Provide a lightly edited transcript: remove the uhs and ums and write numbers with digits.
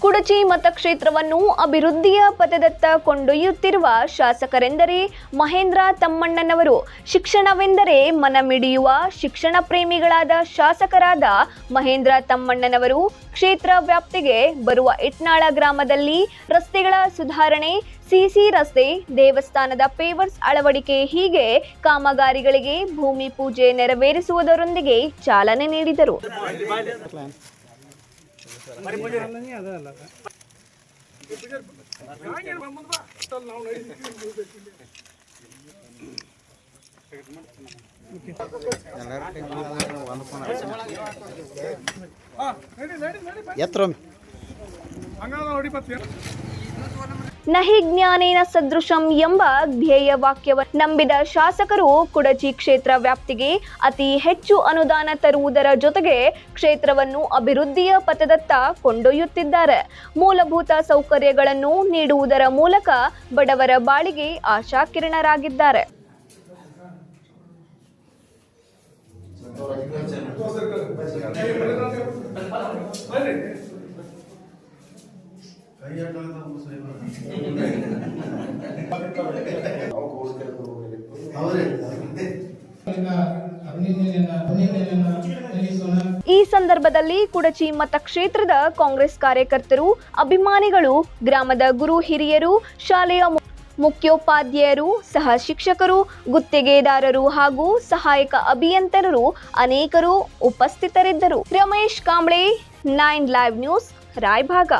ಕುಡಚಿ ಮತಕ್ಷೇತ್ರವನ್ನು ಅಭಿವೃದ್ಧಿಯ ಪಥದತ್ತ ಕೊಂಡೊಯ್ಯುತ್ತಿರುವ ಶಾಸಕರೆಂದರೆ ಮಹೇಂದ್ರ ತಮ್ಮಣ್ಣನವರು. ಶಿಕ್ಷಣವೆಂದರೆ ಮನಮಿಡಿಯುವ ಶಿಕ್ಷಣ ಪ್ರೇಮಿಗಳಾದ ಶಾಸಕರಾದ ಮಹೇಂದ್ರ ತಮ್ಮಣ್ಣನವರು ಕ್ಷೇತ್ರ ವ್ಯಾಪ್ತಿಗೆ ಬರುವ ಇಟ್ನಾಳ ಗ್ರಾಮದಲ್ಲಿ ರಸ್ತೆಗಳ ಸುಧಾರಣೆ, ಸಿಸಿ ರಸ್ತೆ, ದೇವಸ್ಥಾನದ ಪೇವರ್ಸ್ ಅಳವಡಿಕೆ ಹೀಗೆ ಕಾಮಗಾರಿಗಳಿಗೆ ಭೂಮಿ ಪೂಜೆ ನೆರವೇರಿಸುವುದರೊಂದಿಗೆ ಚಾಲನೆ ನೀಡಿದರು. ನಹಿ ಜ್ಞಾನೇನ ಸದೃಶಂ ಎಂಬ ಧ್ಯೇಯ ವಾಕ್ಯವನ್ನು ನಂಬಿದ ಶಾಸಕರು ಕುಡಚಿ ಕ್ಷೇತ್ರ ವ್ಯಾಪ್ತಿಗೆ ಅತಿ ಹೆಚ್ಚು ಅನುದಾನ ತರುವುದರ ಜೊತೆಗೆ ಕ್ಷೇತ್ರವನ್ನು ಅಭಿವೃದ್ಧಿಯ ಪಥದತ್ತ ಕೊಂಡೊಯ್ಯುತ್ತಿದ್ದಾರೆ. ಮೂಲಭೂತ ಸೌಕರ್ಯಗಳನ್ನು ನೀಡುವುದರ ಮೂಲಕ ಬಡವರ ಬಾಳಿಗೆ ಆಶಾಕಿರಣರಾಗಿದ್ದಾರೆ. ಈ ಸಂದರ್ಭದಲ್ಲಿ ಕುಡಚಿ ಮತಕ್ಷೇತ್ರದ ಕಾಂಗ್ರೆಸ್ ಕಾರ್ಯಕರ್ತರು, ಅಭಿಮಾನಿಗಳು, ಗ್ರಾಮದ ಗುರು ಹಿರಿಯರು, ಶಾಲೆಯ ಮುಖ್ಯೋಪಾಧ್ಯಾಯರು, ಸಹ ಶಿಕ್ಷಕರು, ಗುತ್ತಿಗೆದಾರರು ಹಾಗೂ ಸಹಾಯಕ ಅಭಿಯಂತರರು ಅನೇಕರು ಉಪಸ್ಥಿತರಿದ್ದರು. Ramesh Kamble, 9 live news, Raybag.